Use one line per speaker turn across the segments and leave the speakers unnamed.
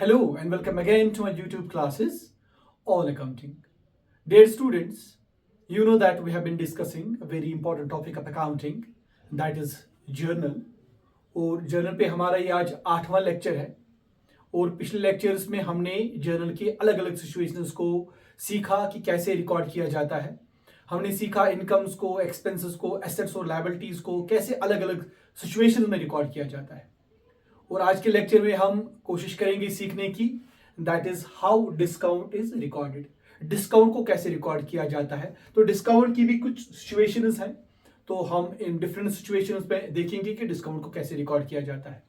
Hello and welcome again to my YouTube classes, All Accounting. Dear students, you know that we have been discussing a very important topic of accounting, that is journal. और journal पे हमारा ये आज 8वां lecture है और पिछले lectures में हमने जर्नल के अलग अलग सिचुएशंस को सीखा कि कैसे रिकॉर्ड किया जाता है। हमने सीखा इनकम्स को, एक्सपेंसेस को, एसेट्स और लायबिलिटीज को कैसे अलग अलग सिचुएशंस में रिकॉर्ड किया जाता है। और आज के लेक्चर में हम कोशिश करेंगे सीखने की, that is how discount is recorded. Discount को कैसे रिकॉर्ड किया जाता है। तो डिस्काउंट की भी कुछ सिचुएशंस हैं, तो हम इन डिफरेंट सिचुएशंस में देखेंगे कि डिस्काउंट को कैसे रिकॉर्ड किया जाता है।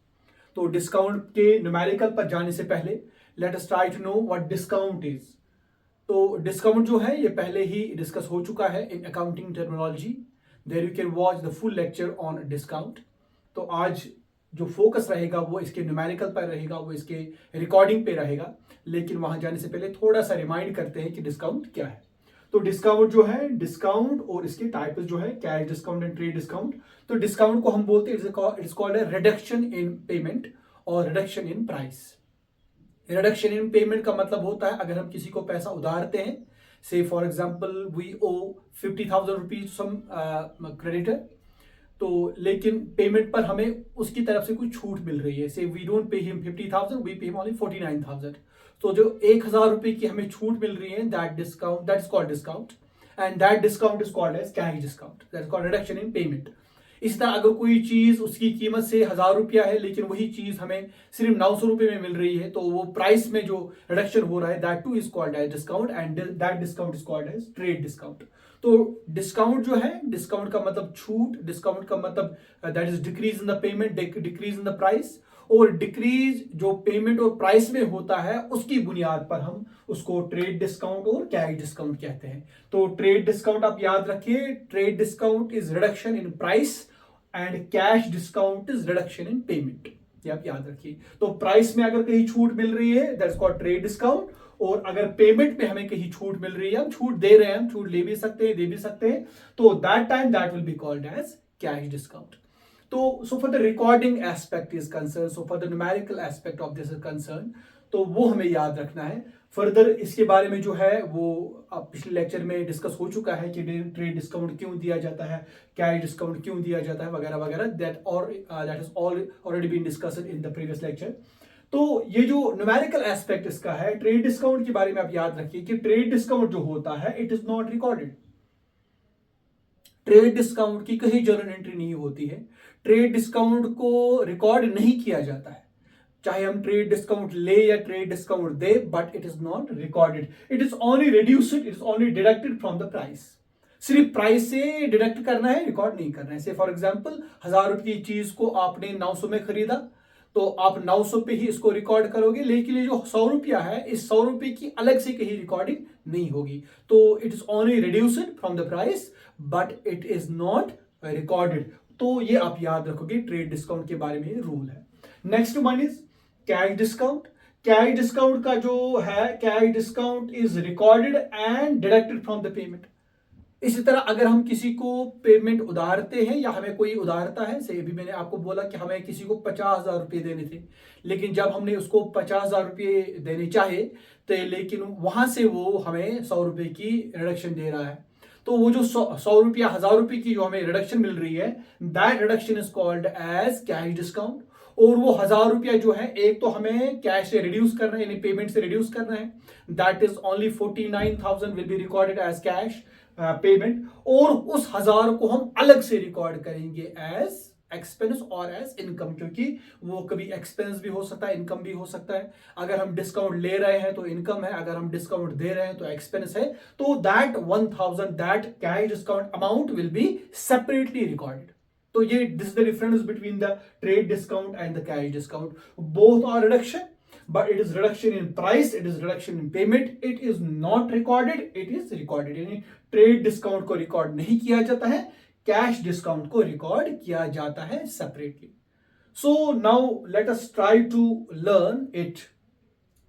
तो डिस्काउंट के न्यूमेरिकल पर जाने से पहले let us try to know what discount is. तो डिस्काउंट जो है ये पहले ही डिस्कस हो चुका है in accounting terminology. There you can watch the full lecture on discount. तो आज जो फोकस रहेगा वो इसके न्यूमेरिकल पर रहेगा, वो इसके रिकॉर्डिंग पे रहेगा। लेकिन वहां जाने से पहले थोड़ा सा रिमाइंड करते हैं कि डिस्काउंट क्या है। तो डिस्काउंट जो है, डिस्काउंट और इसके टाइप्स जो है, cash discount and trade discount. तो डिस्काउंट को हम बोलते हैं it's called a reduction in payment और reduction in price. Reduction in payment का मतलब होता है अगर हम किसी को पैसा उधारते हैं, say for example we owe 50,000 rupees some creditor, तो लेकिन पेमेंट पर हमें उसकी तरफ से कोई छूट मिल रही है। Say we don't pay him 50,000, we pay him only 49,000। तो जो 1,000 रुपए की हमें छूट मिल रही है, that discount, that is called discount and that discount is called as cash discount, that is called reduction in payment. इस तरह अगर कोई चीज उसकी कीमत से 1,000 रुपया है लेकिन वही चीज हमें सिर्फ 900 रुपए में मिल रही है, तो वो प्राइस में जो रिडक्शन हो रहा है, that too is called as discount and that discount is called as trade discount. तो डिस्काउंट जो है, डिस्काउंट का मतलब छूट, डिस्काउंट का मतलब that is decrease in the payment, decrease in the price. और डिक्रीज जो पेमेंट और प्राइस में होता है उसकी बुनियाद पर हम उसको ट्रेड डिस्काउंट और कैश डिस्काउंट कहते हैं। तो ट्रेड डिस्काउंट आप याद रखिए, trade discount is reduction in price and cash discount is reduction in payment. ये आप याद रखिए। तो प्राइस में अगर कहीं छूट मिल रही है, दैट्स कॉल्ड ट्रेड डिस्काउंट। और अगर पेमेंट में हमें कहीं छूट मिल रही है, हम छूट दे रहे हैं, हम छूट ले भी सकते हैं, दे भी सकते हैं, तो that time that will be called as cash discount. तो so for the recording aspect is concern, so for the numerical aspect of this is concern, तो वो हमें याद रखना है। फर्दर इसके बारे में जो है वो पिछले लेक्चर में डिस्कस हो चुका है कि ट्रेड डिस्काउंट क्यों दिया जाता है, कैश डिस्काउंट क्यों दिया जाता है, वगैरह वगैरह, that is already been discussed in the previous lecture. तो ये जो न्यूमेरिकल एस्पेक्ट इसका है, ट्रेड डिस्काउंट के बारे में आप याद रखिए कि ट्रेड डिस्काउंट जो होता है it is not recorded. Trade discount की कहीं जर्नल एंट्री नहीं होती है, ट्रेड डिस्काउंट को रिकॉर्ड नहीं किया जाता है। चाहे हम ट्रेड डिस्काउंट ले या trade discount they, but it is not recorded, it is only reduced, it is only deducted from the price. सिर्फ प्राइस से डिडक्ट करना है, रिकॉर्ड नहीं करना है। से फॉर एग्जांपल 1,000 रुपये की चीज को आपने 900 में खरीदा, तो आप 900 पे ही इसको रिकॉर्ड करोगे, लेकिन ये जो 100 रुपया है, इस 100 रुपये की अलग से कहीं रिकॉर्डिंग नहीं होगी। तो it is only reduced from the price but it is not recorded. तो ये आप याद रखोगे, ट्रेड डिस्काउंट के बारे में रूल है। Next one is cash discount. Cash discount का जो है, cash discount is recorded and deducted from the payment. इसी तरह अगर हम किसी को पेमेंट उधारते हैं या हमें कोई उधारता है, से अभी मैंने आपको बोला कि हमें किसी को 50,000 रुपये देने थे, लेकिन जब हमने उसको 50,000 रुपये देने चाहे तो लेकिन वहां से वो हमें 100 रुपये की रिडक्शन दे रहा है। तो वो जो 100 रुपया, 1,000 रुपये की जो हमें रिडक्शन मिल रही है, that reduction is called as cash discount. और वो 1,000 रुपया जो है, एक तो हमें कैश से रिड्यूस करना है, यानी पेमेंट से रिड्यूस करना है, that is only 49,000 will be recorded as cash payment. और उस 1,000 को हम अलग से रिकॉर्ड करेंगे एज एक्सपेंस और एज इनकम, क्योंकि वो कभी एक्सपेंस भी हो सकता है, इनकम भी हो सकता है। अगर हम डिस्काउंट ले रहे हैं तो इनकम है, अगर हम डिस्काउंट दे रहे हैं तो एक्सपेंस है। तो that 1,000, that cash discount amount will be separately recorded. तो ये this is the difference between the trade discount and the cash discount. Both are reduction, but it is reduction in price, it is reduction in payment, it is not recorded, it is recorded। यानी trade discount को record नहीं किया जाता है, cash discount को record किया जाता है separately. So now let us try to learn it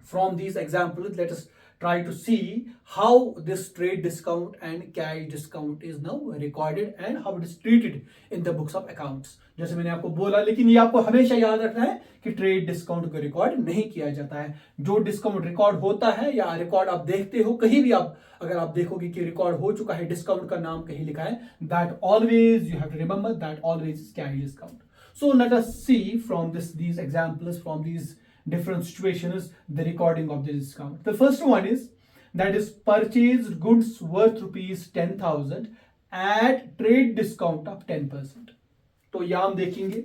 from these examples. Let us try to see how this trade discount and cash discount is now recorded and how it is treated in the books of accounts. जैसे मैंने आपको बोला, लेकिन ये आपको हमेशा याद रखना है कि ट्रेड डिस्काउंट को रिकॉर्ड नहीं किया जाता है. जो डिस्काउंट रिकॉर्ड होता है या रिकॉर्ड आप देखते हो कहीं भी, आप अगर आप देखोगे कि रिकॉर्ड हो चुका है, डिस्काउंट का नाम कहीं लिखा है, that always you have to remember that always is cash discount. So let us see from these examples, from these different situations, the recording of the discount. The first one is that is purchased goods worth rupees 10,000 at trade discount of 10%. तो यहाँ हम देखेंगे,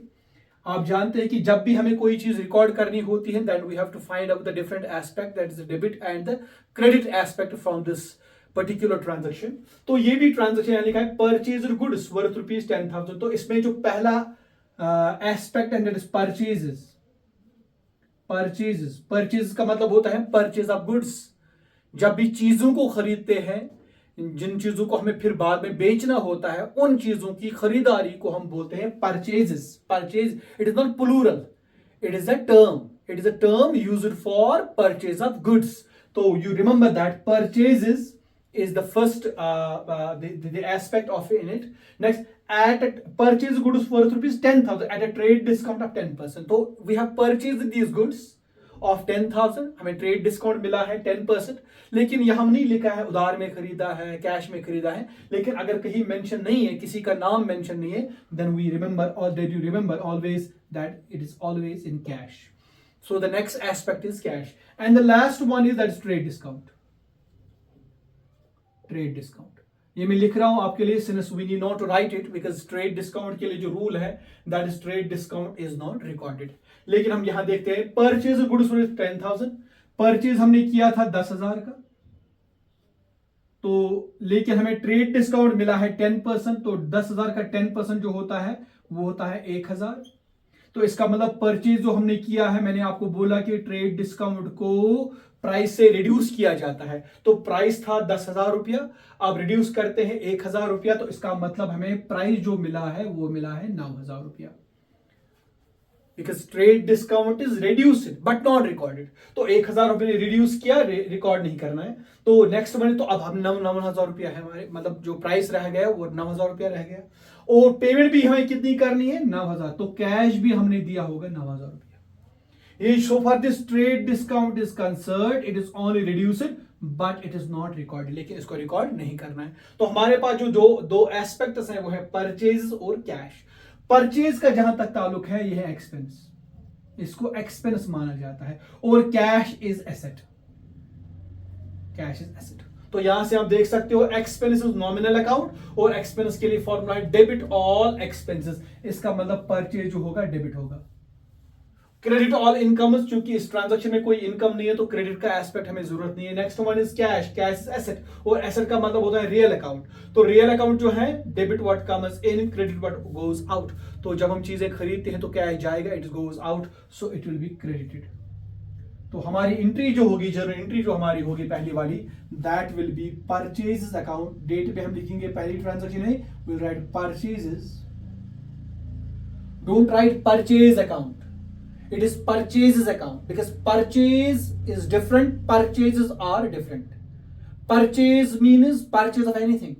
आप जानते हैं कि जब भी हमें कोई चीज रिकॉर्ड करनी होती है, then we have to find out the different aspect, that is the debit and the credit aspect from this particular transaction. तो ये भी ट्रांजेक्शन यहाँ लिखा है purchased goods worth rupees 10,000. तो इसमें जो पहला aspect and that is purchases. Purchase का मतलब होता है परचेज ऑफ गुड्स. जब भी चीजों को खरीदते हैं, जिन चीजों को हमें फिर बाद में बेचना होता है, उन चीजों की खरीदारी को हम बोलते हैं purchases. Purchase, it is not plural, it is a term used for purchase of goods. तो you remember that purchases is the first the aspect of it. Next, at purchase goods worth rupees 10,000 at a trade discount of 10%. So we have purchased these goods of 10,000, हमें trade discount मिला है 10%. लेकिन यह हम नहीं लिखा है उधार में खरीदा है, कैश में खरीदा है. लेकिन अगर कहीं मेंशन नहीं है, किसी का नाम मेंशन नहीं है, then we remember, or did you remember always that it is always in cash. So the next aspect is cash, and the last one is that is trade discount. Trade discount ये मैं लिख रहा हूं आपके लिए, since we need not to write it, because trade discount के लिए जो रूल है that is trade discount is not recorded. लेकिन हम यहां देखते हैं परचेज गुड्स वर्थ 10,000. परचेज हमने किया था 10,000 का, तो लेकिन हमें ट्रेड डिस्काउंट मिला है 10%. तो 10,000 का 10% जो होता है वो होता है 1,000. तो इसका मतलब परचेज जो हमने किया है, मैंने आपको बोला कि ट्रेड डिस्काउंट को प्राइस से रिड्यूस किया जाता है. तो प्राइस था 10,000 रुपया, अब रिड्यूस करते हैं 1,000 रुपया, तो इसका मतलब हमें प्राइस जो मिला है वो मिला है 9,000 रुपया. Because trade discount is reduced but not recorded. तो 1,000 रुपये ने रिड्यूस किया, रिकॉर्ड नहीं करना है. तो नेक्स्ट बने, तो अब हम 9,000 रुपया है हमारे, मतलब जो प्राइस रह गया वो 9,000 रुपया रह गया. और पेमेंट भी हमें कितनी करनी है, 9,000. तो कैश भी हमने दिया होगा 9,000 रुपया. So far this trade discount is concerned, it is only reduced but it is not recorded. लेकिन इसको रिकॉर्ड नहीं करना है. तो हमारे पास जो दो एस्पेक्ट्स हैं वो है परचेज और कैश. परचेज का जहां तक ताल्लुक है ये है एक्सपेंस, इसको एक्सपेंस माना जाता है. और cash is asset, cash is asset. तो यहां से आप देख सकते हो एक्सपेंस इज नॉमिनल अकाउंट, और एक्सपेंस के लिए फॉर्मूला है डेबिट ऑल एक्सपेंसेस. इसका मतलब परचेज जो होगा डेबिट होगा. क्रेडिट ऑल इनकम्स, चूंकि इस ट्रांजैक्शन में कोई इनकम नहीं है तो क्रेडिट का एस्पेक्ट हमें जरूरत नहीं है. Next one is cash, cash is asset, और एसेट का मतलब होता है रियल अकाउंट. तो रियल अकाउंट जो है debit what comes in, credit what goes out. तो जब हम चीजें खरीदते हैं तो कैश जाएगा, it goes out, so it will be credited. तो हमारी एंट्री जो होगी, जर्नल एंट्री जो हमारी होगी पहली वाली, that will be purchases account. Date पे हम लिखेंगे पहली ट्रांजैक्शन है, will write purchases, don't write purchase account. It is purchases account because purchase is different, purchases are different. Purchase means purchase of anything.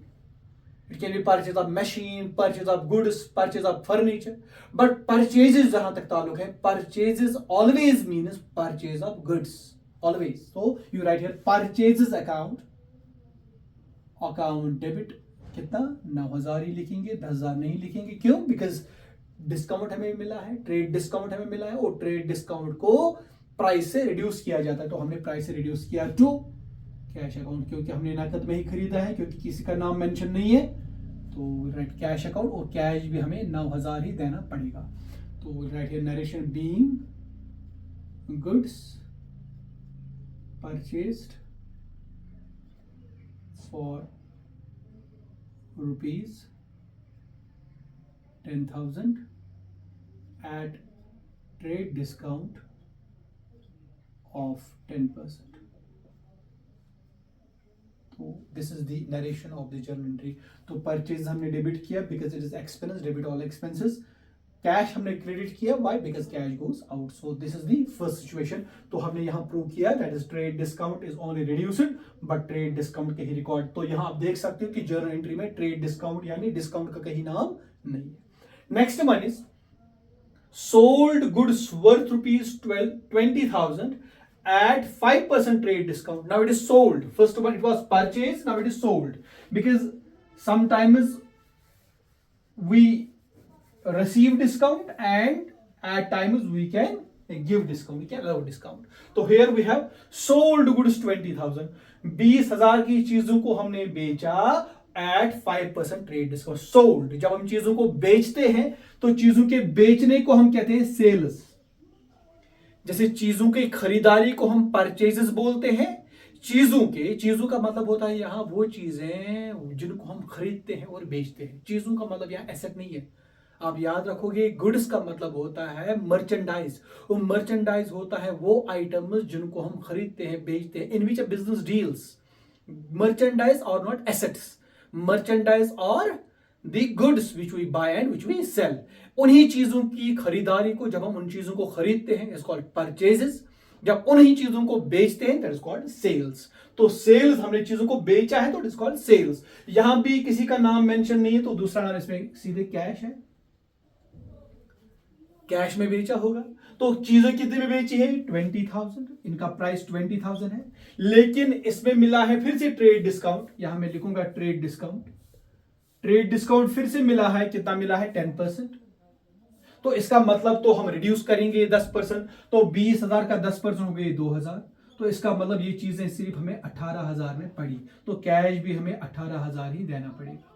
It can be purchase of machine, purchase of goods, purchase of furniture. But purchases जहां तक ताल्लुक है, purchases always means purchase of goods. Always. So you write here purchases account, account debit कितना 9,000 ही लिखेंगे, 10,000 नहीं लिखेंगे. क्यों? Because discount हमें मिला है, ट्रेड डिस्काउंट हमें मिला है, और ट्रेड डिस्काउंट को प्राइस से रिड्यूस किया जाता है. तो हमने प्राइस से रिड्यूस किया टू कैश अकाउंट, क्योंकि हमने नकद में ही खरीदा है, क्योंकि किसी का नाम मेंशन नहीं है. तो राइट कैश अकाउंट, और कैश भी हमें 9,000 ही देना पड़ेगा. तो right here narration being goods purchased for rupees 10,000 at trade discount of 10%. तो this is the narration of the journal entry. तो परचेज हमने डेबिट किया because it is expense, debit all expenses. Cash हमने क्रेडिट किया, why? Because cash goes out. So this is the first situation. तो हमने यहाँ prove किया that is trade discount is only reduced but trade discount के ही record. तो यहाँ आप देख सकते हो कि जर्नल एंट्री में ट्रेड डिस्काउंट यानी डिस्काउंट का कहीं नाम नहीं है। Next one is sold goods worth rupees 20,000 at 5% trade discount. Now it is sold. First of all, it was purchased. Now it is sold because sometimes we receive discount and at times we can give discount. We can allow discount. So here we have sold goods 20,000. 20,000 की चीजों को हमने बेचा eight 5% trade discount. Sold, जब हम चीजों को बेचते हैं तो चीजों के बेचने को हम कहते हैं सेल्स। जैसे चीजों की खरीदारी को हम परचेजेस बोलते हैं। चीजों का मतलब होता है यहां वो चीजें जिनको हम खरीदते हैं और बेचते हैं। चीजों का मतलब यहां एसेट नहीं है। आप याद रखोगे गुड्स का मतलब होता है मर्चेंडाइज। वो मर्चेंडाइज होता है वो आइटम्स जिनको हम खरीदते हैं बेचते हैं। In which a business deals merchandise or not assets, merchandise or the goods which we buy and which we sell। उन्हीं चीजों की खरीदारी को जब हम उन चीजों को खरीदते हैं इज कॉल्ड परचेजेस। जब उन्हीं चीजों को बेचते हैं दैट इज कॉल्ड सेल्स। तो सेल्स, हमने चीजों को बेचा है तो इट इज कॉल्ड सेल्स। यहां भी किसी का नाम मेंशन नहीं है तो दूसरा नाम इसमें सीधे कैश है। कैश में बेचा होगा। तो चीजें कितने में बेची है? 20,000। इनका प्राइस 20,000 है, लेकिन इसमें मिला है फिर से ट्रेड डिस्काउंट। यहां मैं लिखूंगा ट्रेड डिस्काउंट। ट्रेड डिस्काउंट फिर से मिला है, कितना मिला है? 10%। तो इसका मतलब तो हम रिड्यूस करेंगे 10%। तो 20,000 का 10% हो गए 2,000। तो इसका मतलब ये चीजें सिर्फ हमें 18,000 में पड़ी। तो कैश भी हमें 18,000 ही देना पड़ेगा।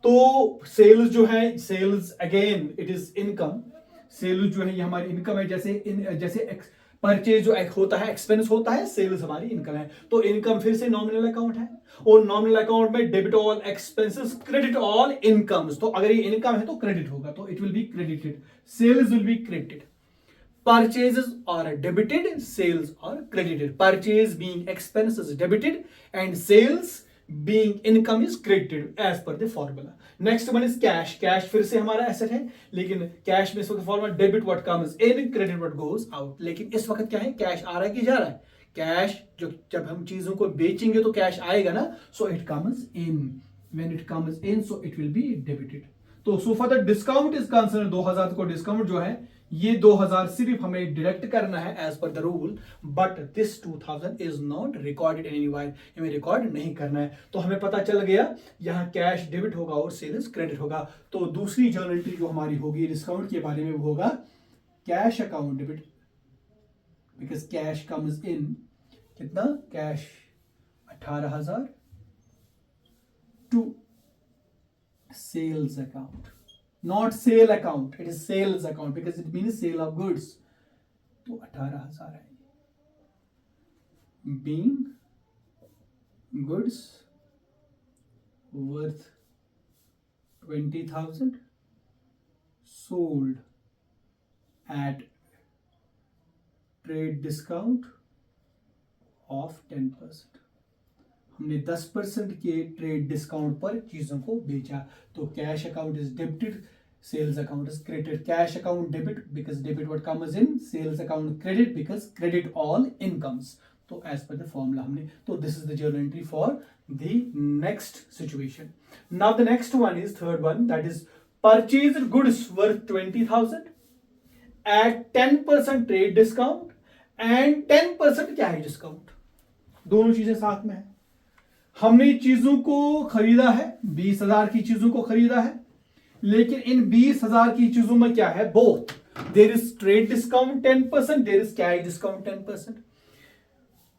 तो सेल्स जो है, sales again it is income. Sales जो है ये हमारी इनकम है। जैसे परचेज जो होता है एक्सपेंस होता है, सेल्स हमारी इनकम है। तो इनकम फिर से नॉमिनल अकाउंट है और नॉमिनल अकाउंट में debit all expenses credit all incomes. तो अगर ये इनकम है तो क्रेडिट होगा, तो it will be credited. Sales will be credited. Purchases are debited, sales are credited. Purchase being expense is debited and sales being income is credited as per the formula. Next one is cash. Cash फिर से हमारा asset है, लेकिन cash में इस वक्त formula debit what comes in, credit what goes out. लेकिन इस वक्त क्या है? कैश आ रहा है कि जा रहा है? कैश जो जब हम चीजों को बेचेंगे तो कैश आएगा ना, so it comes in. When it comes in so it will be debited. तो so for the discount is concern 2,000 को डिस्काउंट जो है ये 2,000 सिर्फ हमें डिडक्ट करना है as per the rule, but this 2,000 is not recorded anywhere. हमें रिकॉर्ड नहीं करना है। तो हमें पता चल गया यहां कैश डेबिट होगा और सेल्स क्रेडिट होगा। तो दूसरी जर्नल एंट्री जो हमारी होगी डिस्काउंट के बारे में वो होगा cash account debit, because cash comes in. कितना? Cash 18,000 to sales account, not sale account, it is sales account because it means sale of goods। तो 18,000 है। being goods worth 20,000 sold at trade discount of 10%। हमने 10% के trade discount पर चीजों को बेचा। तो cash account is debited, sales account is credited. Cash account debit because debit what comes in, sales account credit because credit all incomes. तो as per the formula हमने, तो this is the journal entry for the next situation. Now the next one is third one, that is purchased goods worth 20,000 at 10% trade discount and 10% क्या है? Discount. दोनों चीजें साथ में है। हमने चीजों को खरीदा है, 20,000 की चीजों को खरीदा है, लेकिन इन 20,000 की चीजों में क्या है? Both there is trade discount 10%, there is cash discount 10%।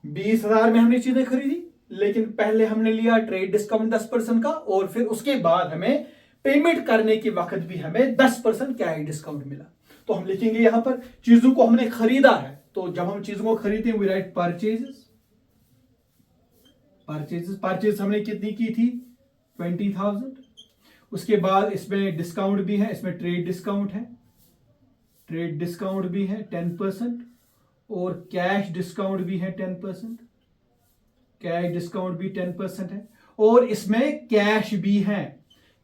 20,000 में हमने चीजें खरीदी, लेकिन पहले हमने लिया ट्रेड डिस्काउंट 10% का, और फिर उसके बाद हमें पेमेंट करने के वक्त भी हमें 10% कैश डिस्काउंट मिला। तो हम लिखेंगे यहां पर चीजों को हमने खरीदा है। तो जब हम चीजों को खरीदते हैं वी राइट परचेजेस। परचेज हमने कितनी की थी? 20,000। उसके बाद इसमें डिस्काउंट भी है, इसमें ट्रेड डिस्काउंट है, ट्रेड डिस्काउंट भी है 10%, और कैश डिस्काउंट भी है 10%, कैश डिस्काउंट भी 10% है, और इसमें कैश भी है।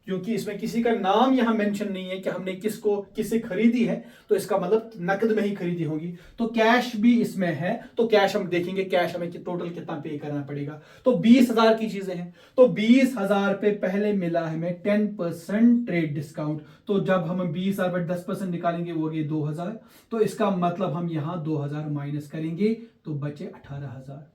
क्योंकि इसमें किसी का नाम यहां मेंशन नहीं है कि हमने किससे खरीदी है, तो इसका मतलब नकद में ही खरीदी होगी। तो कैश भी इसमें है, तो कैश हम देखेंगे, कैश हमें टोटल कितना पे करना पड़ेगा। तो 20,000 की चीजें हैं, तो 20,000 पे पहले मिला हमें 10% ट्रेड डिस्काउंट। तो जब हम 20,000 पर 10% निकालेंगे वो होगी 2,000। तो इसका मतलब हम यहां 2,000 माइनस करेंगे तो बचे 18,000।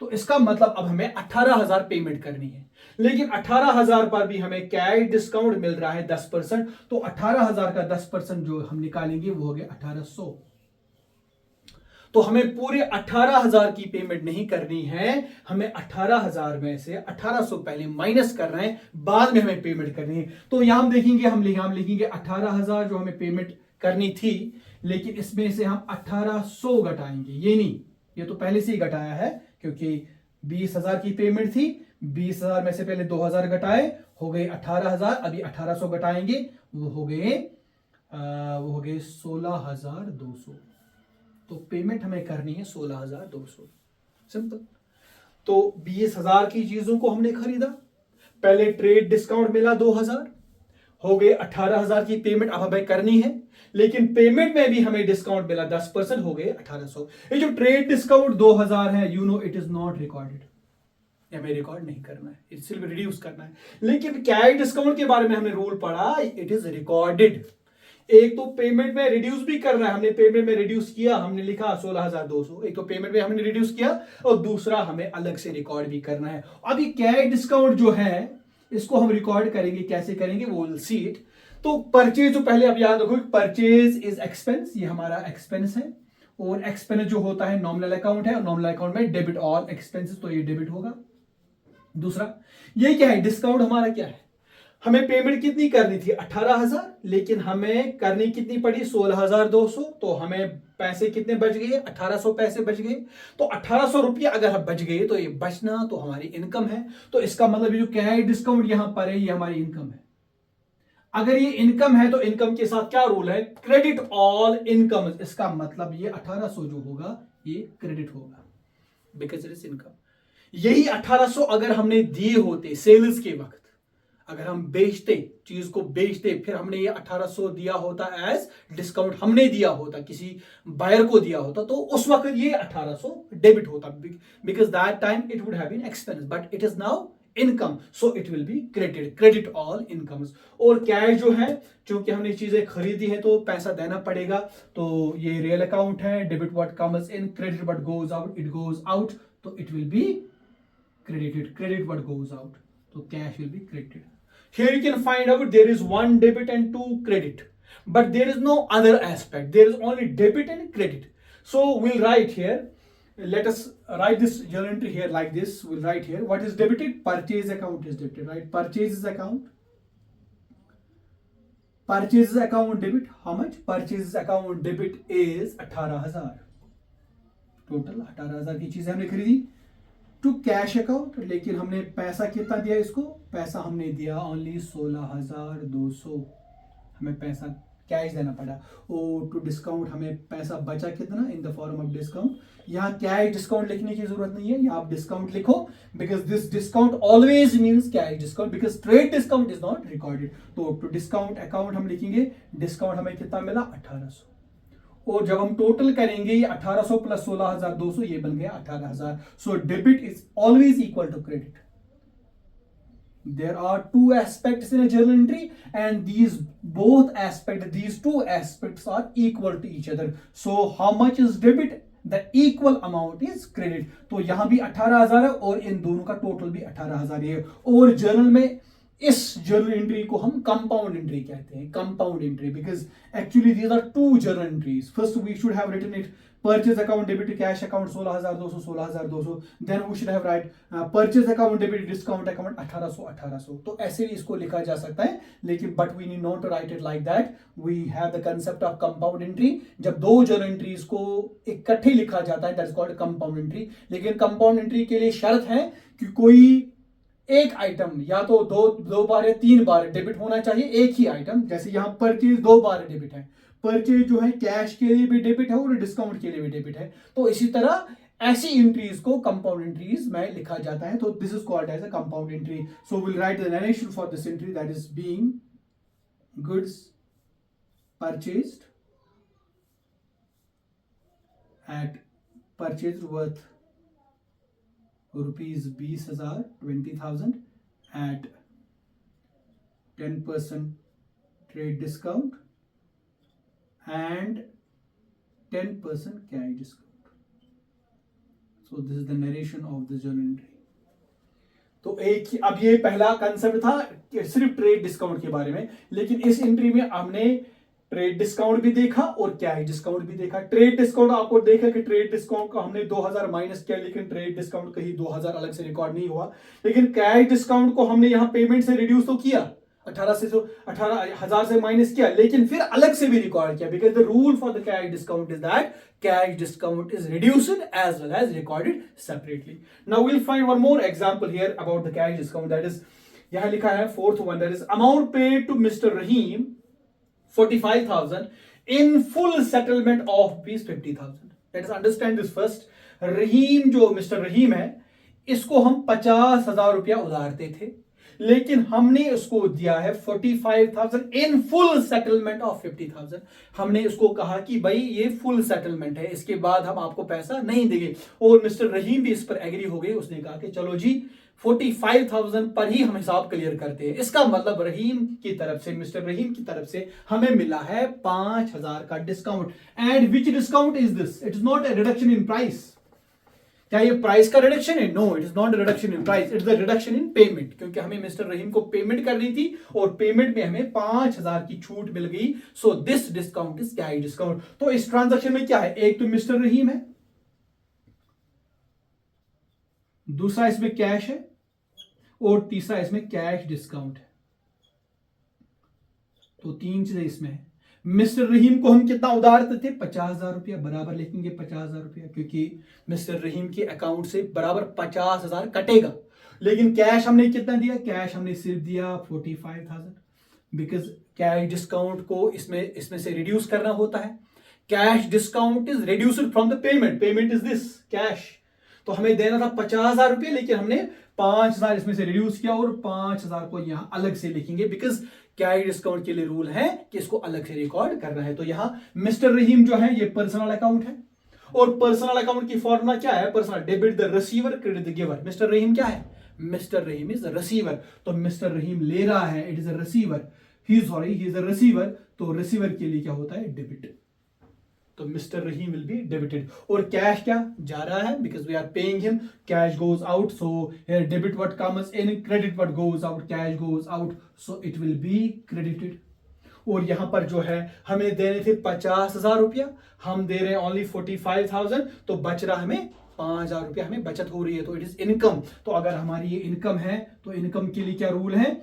तो इसका मतलब अब हमें 18,000 पेमेंट करनी है, लेकिन 18,000 पर भी हमें कैश डिस्काउंट मिल रहा है 10%। तो 18,000 का 10% जो हम निकालेंगे वो हो गया 1,800। तो हमें पूरे 18,000 की पेमेंट नहीं करनी है, हमें 18,000 में से 1,800 पहले माइनस करना है, बाद में हमें पेमेंट करनी है। तो यहां हम देखेंगे, हम लिखेंगे 18,000 जो हमें पेमेंट करनी थी, लेकिन इसमें से हम 1,800 घटाएंगे। ये नहीं, ये तो पहले से ही घटाया है, क्योंकि 20,000 की पेमेंट थी, 20,000 में से पहले 2,000 घटाए, हो गए 18,000। अभी 1,800 घटाएंगे, वो हो गए 16,200। तो पेमेंट हमें करनी है 16,200, सिंपल। तो 20,000 की चीजों को हमने खरीदा, पहले ट्रेड डिस्काउंट मिला 2,000, हो गए 18,000 की पेमेंट अब हमें करनी है, लेकिन पेमेंट में भी हमें डिस्काउंट मिला 10%, हो गए 1,800। ये जो ट्रेड डिस्काउंट 2,000 है, इट इज नॉट रिकॉर्डेड, हमें रिकॉर्ड नहीं करना है, इट सिर्फ रिड्यूस करना है। लेकिन कैश डिस्काउंट के बारे में हमने रूल पढ़ा, इट इज रिकॉर्डेड। एक तो पेमेंट में रिड्यूस भी करना है, हमने पेमेंट में रिड्यूस किया, हमने लिखा 16,200, एक तो पेमेंट में हमने रिड्यूस किया, और दूसरा हमें अलग से रिकॉर्ड भी करना है। अभी कैश डिस्काउंट जो है इसको हम रिकॉर्ड करेंगे, कैसे करेंगे वो विल सी इट। तो परचेज जो पहले आप याद रखो, परचेज इज एक्सपेंस, ये हमारा एक्सपेंस है, और एक्सपेंस जो होता है नॉमिनल अकाउंट है, और नॉमिनल अकाउंट में डेबिट ऑल एक्सपेंसेस, तो ये डेबिट होगा। दूसरा ये क्या है, डिस्काउंट हमारा क्या है, हमें पेमेंट कितनी करनी थी 18,000, लेकिन हमें करनी कितनी पड़ी 16,200। तो हमें पैसे कितने बच गए, 1,800 पैसे बच गए। तो 1,800 रुपया अगर हम बच गए, तो ये बचना तो हमारी इनकम है। तो इसका मतलब जो कैश डिस्काउंट यहां पर है, ये हमारी इनकम है। अगर ये इनकम है, तो इनकम के साथ क्या रूल है, क्रेडिट ऑल इनकम। इसका मतलब ये 1,800 जो होगा ये क्रेडिट होगा, बिकॉज इट इज इनकम। यही 1,800 अगर हमने दिए होते सेल्स के वक्त, अगर हम चीज को बेचते, फिर हमने ये 1,800 दिया होता एज डिस्काउंट, हमने दिया होता, किसी बायर को दिया होता, तो उस वक्त ये 1,800 डेबिट होता, because that time it would have been expense, but it is now income, so it will be credit all incomes. और कैश जो है, क्योंकि हमने चीजें खरीदी है तो पैसा देना पड़ेगा, तो ये रियल अकाउंट है, debit what comes in, credit what goes out, it goes out, तो it will be credited, credit what goes out, so cash will be credited. Here you can find out there is one debit and two credit, but there is no other aspect, there is only debit and credit. So we'll write here, let us write this journal entry here like this. We'll write here what is debited, purchase account is debited, right? Purchases account debit, how much? Purchases account debit is 18,000, total 18,000 की चीजें हमने खरीदी to cash account, लेकिन हमने पैसा कितना दिया इसको, पैसा हमने दिया ओनली 16,200, हमें पैसा कैश देना पड़ा। और टू डिस्काउंट हमें पैसा बचा कितना, in the form of discount. यहाँ कैश डिस्काउंट लिखने की जरूरत नहीं है, यहाँ आप डिस्काउंट लिखो, because this discount always means cash discount, because trade discount is not recorded. तो टू डिस्काउंट अकाउंट हम लिखेंगे, डिस्काउंट हमें कितना मिला 1,800, और जब हम टोटल करेंगे ये 1,800 प्लस 16,200, ये बन गया 18,000। So debit is always equal to credit. There are two aspects in a journal entry, and these two aspects are equal to each other. So how much is debit? The equal amount is credit. तो यहां भी 18,000 है, और इन दोनों का total भी 18,000 है। और जर्नल में इस जर्नल एंट्री को हम कंपाउंड एंट्री कहते हैं, compound entry, because actually these are two journal entries. First we should have written it purchase account debit cash account 16,200, then we should have write purchase account debit discount account 1,800। तो ऐसे भी इसको लिखा जा सकता है, लेकिन but we need not to write it like that. We have the concept of compound entry, जब दो जर्नल एंट्रीज को इकट्ठे लिखा जाता है, that is called compound entry। लेकिन compound entry के लिए शर्त है कि कोई एक आइटम या तो दो बार या 3 बार डेबिट होना चाहिए, एक ही आइटम। जैसे यहाँ परचेज 2 बार डेबिट है, परचेज जो है कैश के लिए भी डेबिट है और डिस्काउंट के लिए भी डेबिट है। तो इसी तरह ऐसी एंट्रीज को कंपाउंड एंट्रीज में लिखा जाता है. तो this is called as a compound entry. So will write the narration for this entry, that is being goods purchased at purchase worth rupees 20,000, 20,000 at 10% trade discount and 10% cash discount. So this is the narration of the journal entry. तो एक ही, अब ये पहला concept था सिर्फ trade discount के बारे में, लेकिन इस एंट्री में हमने ट्रेड डिस्काउंट भी देखा और कैश डिस्काउंट भी देखा. ट्रेड डिस्काउंट आपको देखा कि ट्रेड डिस्काउंट को हमने 2000 माइनस किया, लेकिन ट्रेड डिस्काउंट कहीं 2000 अलग से रिकॉर्ड नहीं हुआ. लेकिन कैश डिस्काउंट को हमने यहां पेमेंट से रिड्यूस तो किया, 18,000 से माइनस किया, लेकिन फिर अलग से भी रिकॉर्ड किया. Because the rule for the cash discount is that cash discount is reduced as well as recorded separately. Now we'll find one more example here about the cash discount. That is, यहां लिखा है fourth one, that is amount paid to Mr. Rahim 45,000 in full settlement of rupees 50,000. Let us understand this first. रहीम, जो mister रहीम है, इसको हम 50,000 रुपया उधारते थे, लेकिन हमने उसको दिया है 45,000 इन फुल सेटलमेंट ऑफ 50,000. हमने उसको कहा कि भाई ये फुल सेटलमेंट है, इसके बाद हम आपको पैसा नहीं देंगे. और मिस्टर रहीम भी इस पर एग्री हो गए. उसने कहा कि चलो जी 45,000 पर ही हम हिसाब क्लियर करते हैं. इसका मतलब रहीम की तरफ से, मिस्टर रहीम की तरफ से हमें मिला है 5,000 का discount. And which discount is this? It is not a reduction in price. क्या ये प्राइस का रिडक्शन है? No, it is not reduction in price, it is the reduction in payment. क्योंकि हमें मिस्टर रहीम को पेमेंट करनी थी और पेमेंट में हमें 5,000 की छूट मिल गई. So this discount is cash discount. तो इस ट्रांजैक्शन में क्या है? एक तो मिस्टर रहीम है, दूसरा इसमें कैश है, और तीसरा इसमें कैश डिस्काउंट है. तो तीन चीजें इसमें है. मिस्टर रहीम को हम कितना उधारते थे? 50,000 रुपया. बराबर लिखेंगे 50,000 रुपया, क्योंकि मिस्टर रहीम के अकाउंट से बराबर 50,000 कटेगा. लेकिन कैश हमने कितना दिया? कैश हमने सिर्फ दिया 45,000, बिकॉज कैश डिस्काउंट को इसमें से रिड्यूस करना होता है. Cash discount is reduced from the payment. Payment is this cash. तो हमें देना था 50,000 रुपये, लेकिन हमने 5,000 इसमें से रिड्यूस किया और 5,000 को यहां अलग से लिखेंगे, बिकॉज कैश डिस्काउंट के लिए रूल है कि इसको अलग से रिकॉर्ड करना है. तो यहां मिस्टर रहीम जो है ये पर्सनल अकाउंट है, और पर्सनल अकाउंट की फॉर्मूला क्या है? Personal debit the receiver credit the giver. Mister Rahim क्या है? Mister Rahim is receiver. तो मिस्टर रहीम ले रहा है, it is a receiver. He is a receiver. तो रिसीवर के लिए क्या होता है? डेबिट. तो mister Rahim will be debited. और कैश क्या जा रहा है? Because we are paying him, cash goes out. So here debit what comes in, credit what goes out, cash goes out. So it will be credited. और यहां पर जो है हमें देने थे 50,000 रुपया, हम दे रहे हैं ओनली 45,000. तो बच रहा हमें 5,000 रुपया, हमें बचत हो रही है. तो इट इज इनकम. तो अगर हमारी ये इनकम है, तो इनकम के लिए क्या रूल है?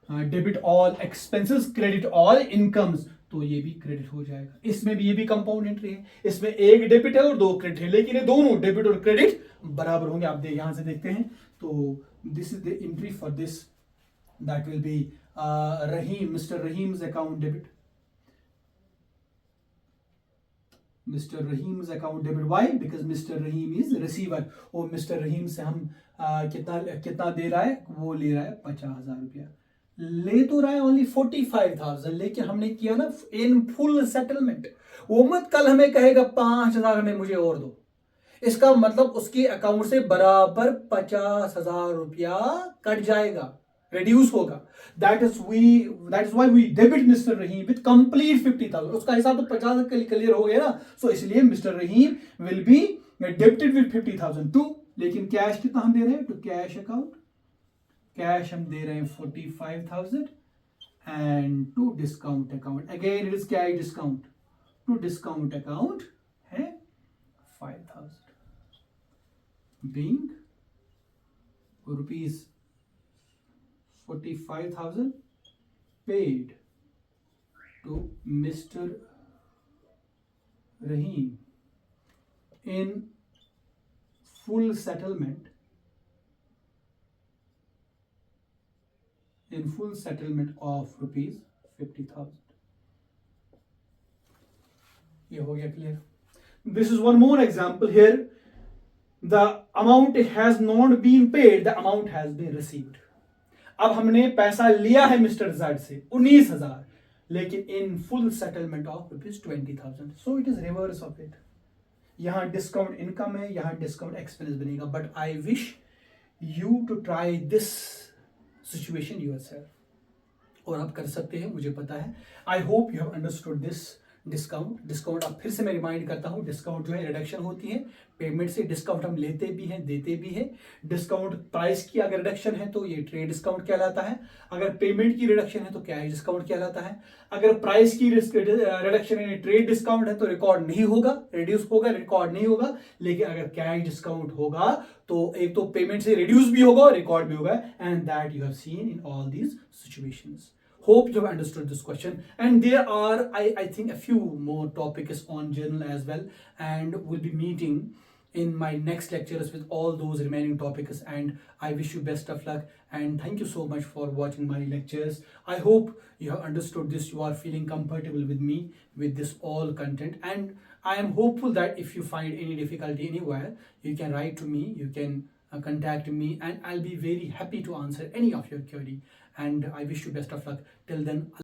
Debit all expenses, credit all incomes. तो ये भी क्रेडिट हो जाएगा. इसमें भी ये भी कंपाउंड एंट्री है. इसमें एक डेबिट है और दो क्रेडिट है, लेकिन ये दोनों डेबिट और क्रेडिट बराबर होंगे. आप यहां से देखते हैं. तो this is the entry for this, that will B Rahim, mister Rahim's account debit. Mister Rahim's account debit. Why? Because mister Rahim is receiver. और मिस्टर रहीम से हम कितना दे रहा है? वो ले रहा है 50,000 रुपया. ले तो रहा है ओनली 45,000, लेकिन हमने किया ना इन फुल सेटलमेंट. वो मत कल हमें कहेगा 5,000 हमें मुझे और दो. इसका मतलब उसके अकाउंट से बराबर 50,000 रुपया कट जाएगा, रिड्यूस होगा. That is why we debit mister Rahim with complete 50,000. उसका हिसाब तो 50,000 के लिए क्लियर हो गया ना. सो इसलिए mister Rahim will be debited with 50,000 too. लेकिन कैश कितना हम दे रहे हैं? To cash account. कैश हम दे रहे हैं 45,000 and to discount account. Again it is cash discount. To discount account है 5,000 being rupees 45,000 paid to Mr. Rahim in full settlement of rupees 50,000. ये हो गया clear. This is one more example here. the amount has not been paid, the amount has been received. अब हमने पैसा लिया है mister Z से 19,000, लेकिन in full settlement of ₹20,000, so it is reverse of it. यहां डिस्काउंट इनकम है, यहां डिस्काउंट एक्सपेंस बनेगा. But I wish you to try this situation yourself, और आप कर सकते हैं, मुझे पता है. I hope you have understood this. Discount अब फिर से मैं रिमाइंड करता हूं, डिस्काउंट जो है रिडक्शन होती है पेमेंट से. डिस्काउंट हम लेते भी हैं, देते भी हैं. डिस्काउंट प्राइस की अगर रिडक्शन है तो ये ट्रेड डिस्काउंट कहलाता है. अगर पेमेंट की रिडक्शन है तो कैश डिस्काउंट कहलाता है. अगर प्राइस की रिडक्शन है, ट्रेड डिस्काउंट है, तो रिकॉर्ड नहीं होगा, रिड्यूस होगा, रिकॉर्ड नहीं होगा. लेकिन अगर कैश डिस्काउंट होगा तो एक तो पेमेंट से रिड्यूस भी होगा और रिकॉर्ड भी होगा. And that you have seen in all these situations. Hope you have understood this question, and there are I think a few more topics on journal as well, and we'll be meeting in my next lectures with all those remaining topics. And I wish you best of luck, and thank you so much for watching my lectures. I hope you have understood this, you are feeling comfortable with me with this all content, and I am hopeful that if you find any difficulty anywhere, you can write to me, you can contact me, and I'll be very happy to answer any of your query. And I wish you best of luck. Till then.